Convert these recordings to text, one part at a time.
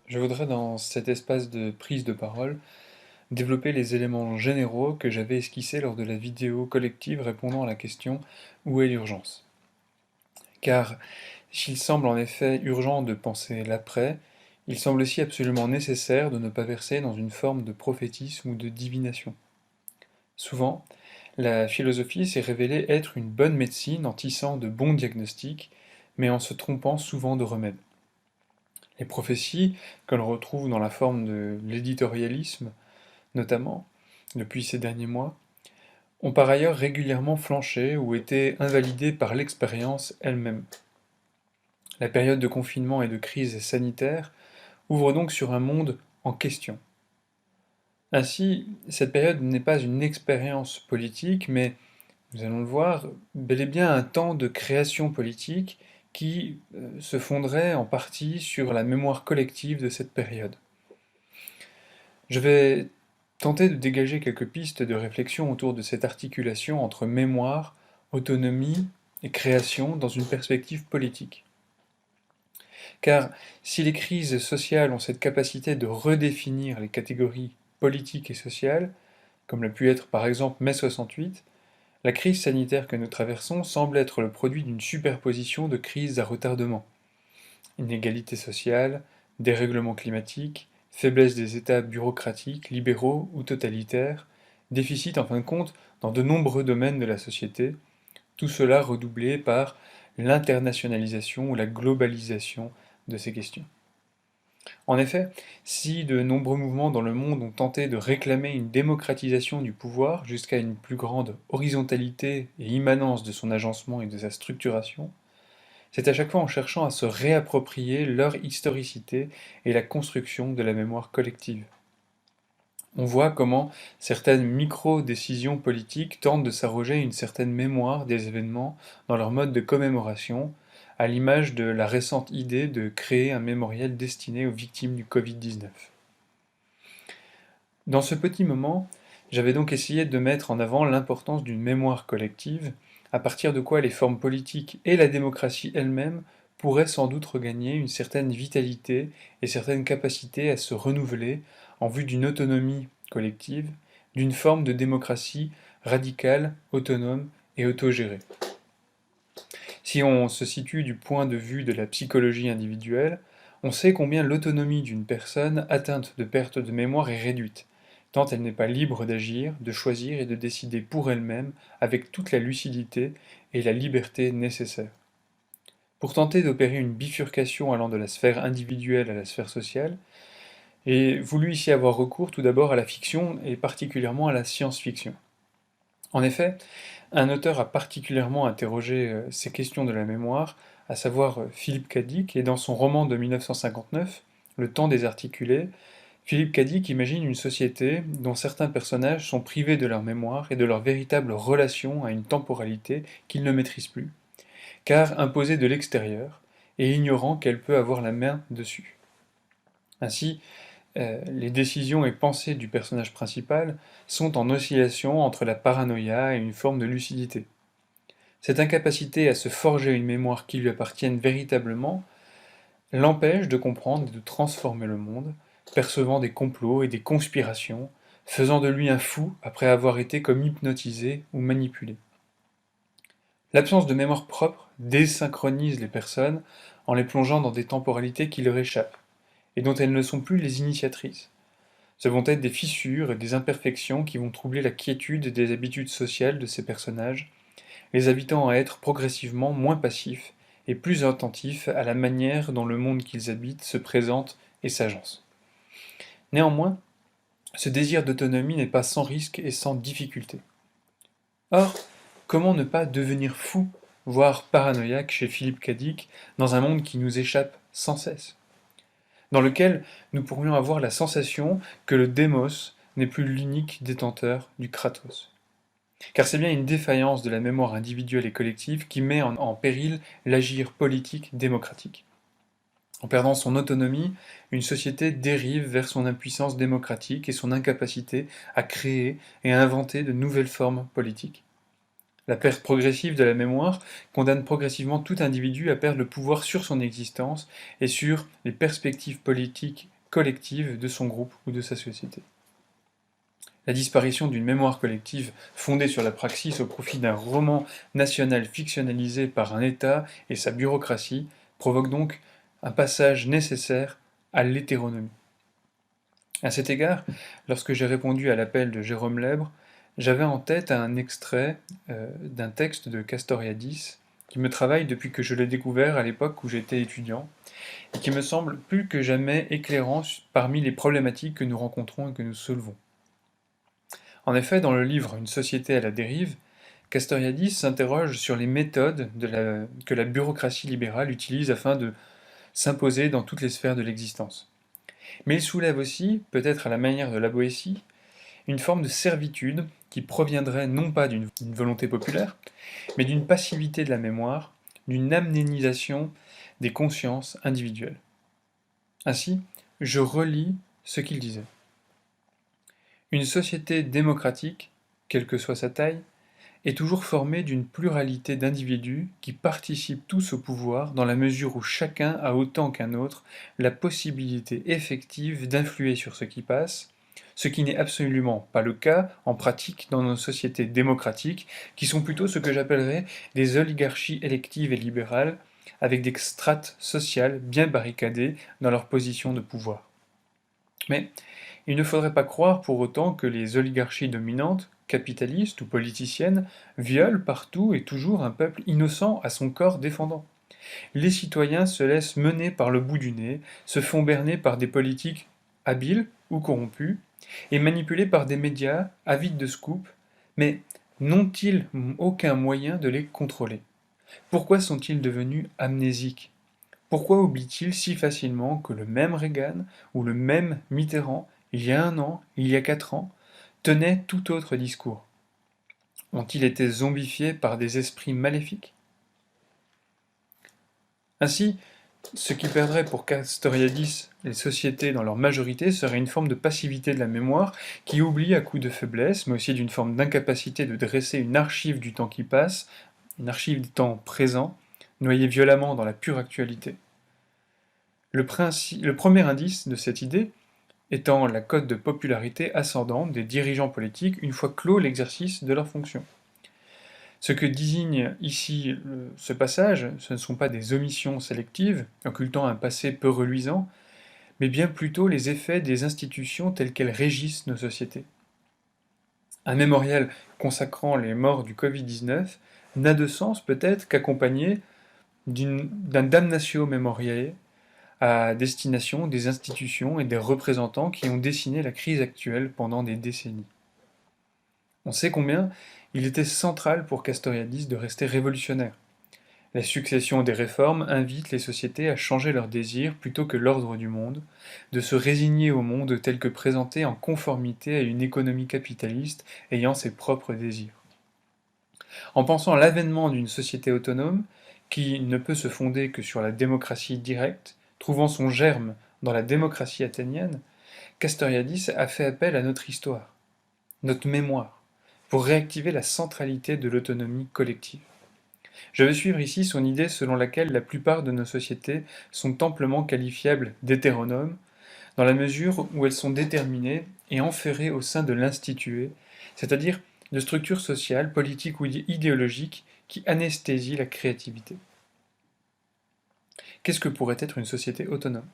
Je voudrais, dans cet espace de prise de parole, développer les éléments généraux que j'avais esquissés lors de la vidéo collective répondant à la question «Où est l'urgence?». Car s'il semble en effet urgent de penser l'après, il semble aussi absolument nécessaire de ne pas verser dans une forme de prophétisme ou de divination. Souvent, la philosophie s'est révélée être une bonne médecine en tissant de bons diagnostics, mais en se trompant souvent de remèdes. Les prophéties, que l'on retrouve dans la forme de l'éditorialisme, notamment, depuis ces derniers mois, ont par ailleurs régulièrement flanché ou été invalidées par l'expérience elle-même. La période de confinement et de crise sanitaire ouvre donc sur un monde en question. Ainsi, cette période n'est pas une expérience politique, mais, nous allons le voir, bel et bien un temps de création politique qui se fonderait en partie sur la mémoire collective de cette période. Je vais tenter de dégager quelques pistes de réflexion autour de cette articulation entre mémoire, autonomie et création dans une perspective politique. Car si les crises sociales ont cette capacité de redéfinir les catégories politiques et sociales, comme l'a pu être par exemple mai 68, la crise sanitaire que nous traversons semble être le produit d'une superposition de crises à retardement. Inégalité sociale, dérèglement climatique, faiblesse des États bureaucratiques, libéraux ou totalitaires, déficit en fin de compte dans de nombreux domaines de la société, tout cela redoublé par l'internationalisation ou la globalisation de ces questions. En effet, si de nombreux mouvements dans le monde ont tenté de réclamer une démocratisation du pouvoir jusqu'à une plus grande horizontalité et immanence de son agencement et de sa structuration, c'est à chaque fois en cherchant à se réapproprier leur historicité et la construction de la mémoire collective. On voit comment certaines micro-décisions politiques tentent de s'arroger une certaine mémoire des événements dans leur mode de commémoration, à l'image de la récente idée de créer un mémorial destiné aux victimes du Covid-19. Dans ce petit moment, j'avais donc essayé de mettre en avant l'importance d'une mémoire collective, à partir de quoi les formes politiques et la démocratie elle-même pourraient sans doute regagner une certaine vitalité et certaines capacités à se renouveler en vue d'une autonomie collective, d'une forme de démocratie radicale, autonome et autogérée. Si on se situe du point de vue de la psychologie individuelle, on sait combien l'autonomie d'une personne atteinte de perte de mémoire est réduite, tant elle n'est pas libre d'agir, de choisir et de décider pour elle-même avec toute la lucidité et la liberté nécessaires. Pour tenter d'opérer une bifurcation allant de la sphère individuelle à la sphère sociale, j'ai voulu ici avoir recours tout d'abord à la fiction et particulièrement à la science-fiction. En effet, un auteur a particulièrement interrogé ces questions de la mémoire, à savoir Philippe Cadic, et dans son roman de 1959, Le temps des articulés, Philippe Cadic imagine une société dont certains personnages sont privés de leur mémoire et de leur véritable relation à une temporalité qu'ils ne maîtrisent plus, car imposée de l'extérieur, et ignorant qu'elle peut avoir la main dessus. Ainsi, les décisions et pensées du personnage principal sont en oscillation entre la paranoïa et une forme de lucidité. Cette incapacité à se forger une mémoire qui lui appartienne véritablement l'empêche de comprendre et de transformer le monde, percevant des complots et des conspirations, faisant de lui un fou après avoir été comme hypnotisé ou manipulé. L'absence de mémoire propre désynchronise les personnes en les plongeant dans des temporalités qui leur échappent, et dont elles ne sont plus les initiatrices. Ce vont être des fissures et des imperfections qui vont troubler la quiétude des habitudes sociales de ces personnages, les habitant à être progressivement moins passifs et plus attentifs à la manière dont le monde qu'ils habitent se présente et s'agence. Néanmoins, ce désir d'autonomie n'est pas sans risque et sans difficulté. Or, comment ne pas devenir fou, voire paranoïaque chez Philippe Cadic, dans un monde qui nous échappe sans cesse, dans lequel nous pourrions avoir la sensation que le démos n'est plus l'unique détenteur du kratos. Car c'est bien une défaillance de la mémoire individuelle et collective qui met en péril l'agir politique démocratique. En perdant son autonomie, une société dérive vers son impuissance démocratique et son incapacité à créer et à inventer de nouvelles formes politiques. La perte progressive de la mémoire condamne progressivement tout individu à perdre le pouvoir sur son existence et sur les perspectives politiques collective de son groupe ou de sa société. La disparition d'une mémoire collective fondée sur la praxis au profit d'un roman national fictionnalisé par un État et sa bureaucratie provoque donc un passage nécessaire à l'hétéronomie. À cet égard, lorsque j'ai répondu à l'appel de Jérôme Lèbre, j'avais en tête un extrait d'un texte de Castoriadis qui me travaille depuis que je l'ai découvert à l'époque où j'étais étudiant et qui me semble plus que jamais éclairant parmi les problématiques que nous rencontrons et que nous soulevons. En effet, dans le livre Une société à la dérive, Castoriadis s'interroge sur les méthodes que la bureaucratie libérale utilise afin de s'imposer dans toutes les sphères de l'existence. Mais il soulève aussi, peut-être à la manière de la Boétie, une forme de servitude qui proviendrait non pas d'une volonté populaire, mais d'une passivité de la mémoire, d'une amnénisation des consciences individuelles. Ainsi, je relis ce qu'il disait. Une société démocratique, quelle que soit sa taille, est toujours formée d'une pluralité d'individus qui participent tous au pouvoir dans la mesure où chacun a autant qu'un autre la possibilité effective d'influer sur ce qui passe, ce qui n'est absolument pas le cas en pratique dans nos sociétés démocratiques, qui sont plutôt ce que j'appellerais des oligarchies électives et libérales, avec des strates sociales bien barricadées dans leur position de pouvoir. Mais il ne faudrait pas croire pour autant que les oligarchies dominantes, capitalistes ou politiciennes, violent partout et toujours un peuple innocent à son corps défendant. Les citoyens se laissent mener par le bout du nez, se font berner par des politiques habiles ou corrompus, et manipulés par des médias avides de scoop, mais n'ont-ils aucun moyen de les contrôler? Pourquoi sont-ils devenus amnésiques? Pourquoi oublient-ils si facilement que le même Reagan ou le même Mitterrand, il y a 1 an, il y a 4 ans, tenait tout autre discours? Ont-ils été zombifiés par des esprits maléfiques? Ainsi, ce qui perdrait pour Castoriadis les sociétés dans leur majorité serait une forme de passivité de la mémoire qui oublie à coup de faiblesse, mais aussi d'une forme d'incapacité de dresser une archive du temps qui passe, une archive du temps présent, noyée violemment dans la pure actualité. Le premier indice de cette idée étant la cote de popularité ascendante des dirigeants politiques une fois clos l'exercice de leurs fonctions. Ce que désigne ici ce passage, ce ne sont pas des omissions sélectives, occultant un passé peu reluisant, mais bien plutôt les effets des institutions telles qu'elles régissent nos sociétés. Un mémorial consacrant les morts du Covid-19 n'a de sens peut-être qu'accompagné d'un damnatio memoriae à destination des institutions et des représentants qui ont dessiné la crise actuelle pendant des décennies. On sait combien il était central pour Castoriadis de rester révolutionnaire. La succession des réformes invite les sociétés à changer leurs désirs plutôt que l'ordre du monde, de se résigner au monde tel que présenté en conformité à une économie capitaliste ayant ses propres désirs. En pensant à l'avènement d'une société autonome, qui ne peut se fonder que sur la démocratie directe, trouvant son germe dans la démocratie athénienne, Castoriadis a fait appel à notre histoire, notre mémoire, pour réactiver la centralité de l'autonomie collective. Je vais suivre ici son idée selon laquelle la plupart de nos sociétés sont amplement qualifiables d'hétéronomes, dans la mesure où elles sont déterminées et enferrées au sein de l'institué, c'est-à-dire de structures sociales, politiques ou idéologiques qui anesthésient la créativité. Qu'est-ce que pourrait être une société autonome?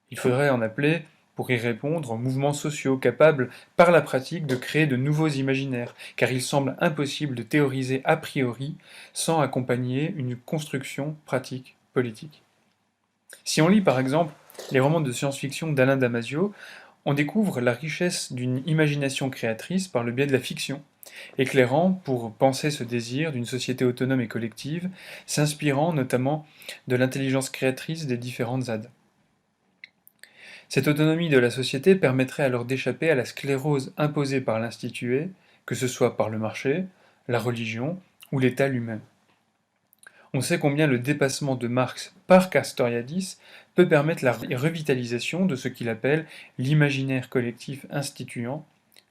Il faudrait en appeler, pour y répondre, aux mouvements sociaux capables, par la pratique, de créer de nouveaux imaginaires, car il semble impossible de théoriser a priori sans accompagner une construction pratique politique. Si on lit par exemple les romans de science-fiction d'Alain Damasio, on découvre la richesse d'une imagination créatrice par le biais de la fiction, éclairant pour penser ce désir d'une société autonome et collective, s'inspirant notamment de l'intelligence créatrice des différentes ZAD. Cette autonomie de la société permettrait alors d'échapper à la sclérose imposée par l'institué, que ce soit par le marché, la religion ou l'État lui-même. On sait combien le dépassement de Marx par Castoriadis peut permettre la revitalisation de ce qu'il appelle l'imaginaire collectif instituant,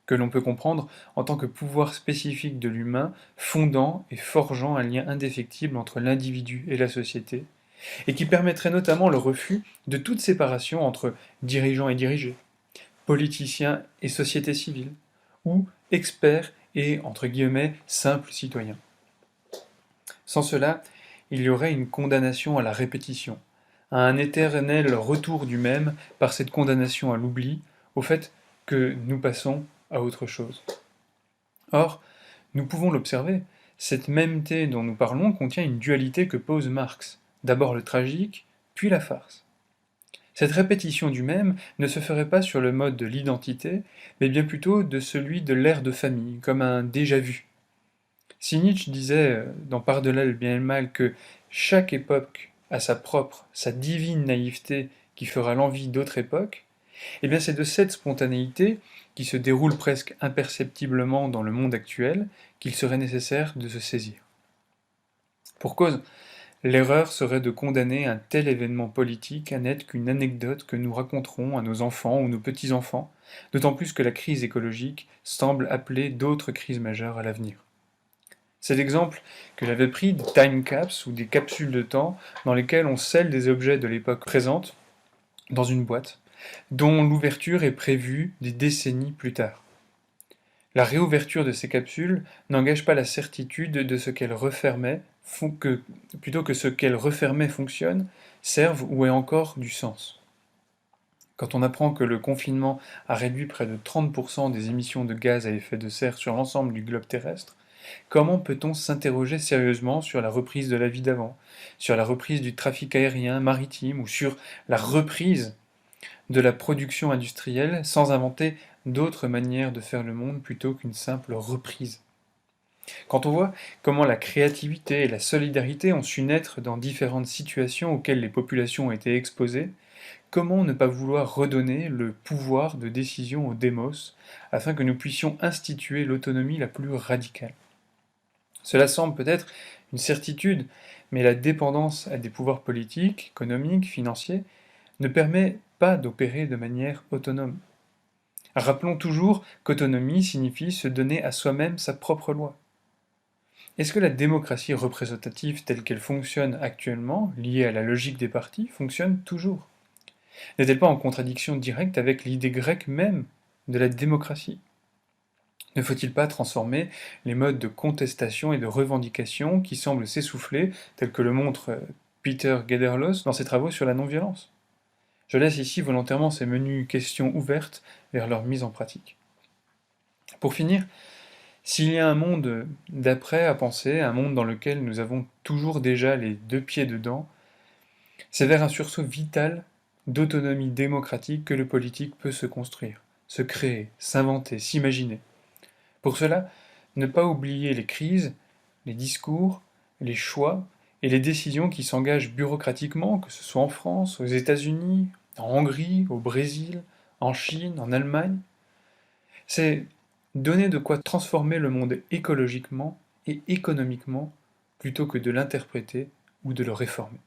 que l'on peut comprendre en tant que pouvoir spécifique de l'humain, fondant et forgeant un lien indéfectible entre l'individu et la société, et qui permettrait notamment le refus de toute séparation entre dirigeants et dirigés, politiciens et société civile, ou experts et, entre guillemets, simples citoyens. Sans cela, il y aurait une condamnation à la répétition, à un éternel retour du même par cette condamnation à l'oubli, au fait que nous passons à autre chose. Or, nous pouvons l'observer, cette mêmeté dont nous parlons contient une dualité que pose Marx, d'abord le tragique, puis la farce. Cette répétition du même ne se ferait pas sur le mode de l'identité, mais bien plutôt de celui de l'air de famille, comme un déjà-vu. Si Nietzsche disait, dans Par-delà le bien et le mal, que chaque époque a sa propre, sa divine naïveté qui fera l'envie d'autres époques, eh bien c'est de cette spontanéité, qui se déroule presque imperceptiblement dans le monde actuel, qu'il serait nécessaire de se saisir. Pour cause, l'erreur serait de condamner un tel événement politique à n'être qu'une anecdote que nous raconterons à nos enfants ou nos petits-enfants, d'autant plus que la crise écologique semble appeler d'autres crises majeures à l'avenir. C'est l'exemple que j'avais pris des time caps ou des capsules de temps dans lesquelles on scelle des objets de l'époque présente dans une boîte, dont l'ouverture est prévue des décennies plus tard. La réouverture de ces capsules n'engage pas la certitude de ce qu'elles refermaient, plutôt que ce qu'elles refermaient fonctionne, serve ou ait encore du sens. Quand on apprend que le confinement a réduit près de 30% des émissions de gaz à effet de serre sur l'ensemble du globe terrestre, comment peut-on s'interroger sérieusement sur la reprise de la vie d'avant, sur la reprise du trafic aérien, maritime, ou sur la reprise de la production industrielle sans inventer d'autres manières de faire le monde plutôt qu'une simple reprise? Quand on voit comment la créativité et la solidarité ont su naître dans différentes situations auxquelles les populations ont été exposées, comment ne pas vouloir redonner le pouvoir de décision au démos afin que nous puissions instituer l'autonomie la plus radicale? Cela semble peut-être une certitude, mais la dépendance à des pouvoirs politiques, économiques, financiers, ne permet pas d'opérer de manière autonome. Rappelons toujours qu'autonomie signifie se donner à soi-même sa propre loi. Est-ce que la démocratie représentative telle qu'elle fonctionne actuellement, liée à la logique des partis, fonctionne toujours? N'est-elle pas en contradiction directe avec l'idée grecque même de la démocratie? Ne faut-il pas transformer les modes de contestation et de revendication qui semblent s'essouffler, tels que le montre Peter Gederlos dans ses travaux sur la non-violence? Je laisse ici volontairement ces menues questions ouvertes vers leur mise en pratique. Pour finir, s'il y a un monde d'après à penser, un monde dans lequel nous avons toujours déjà les deux pieds dedans, c'est vers un sursaut vital d'autonomie démocratique que le politique peut se construire, se créer, s'inventer, s'imaginer. Pour cela, ne pas oublier les crises, les discours, les choix et les décisions qui s'engagent bureaucratiquement, que ce soit en France, aux États-Unis, en Hongrie, au Brésil, en Chine, en Allemagne. C'est donner de quoi transformer le monde écologiquement et économiquement plutôt que de l'interpréter ou de le réformer.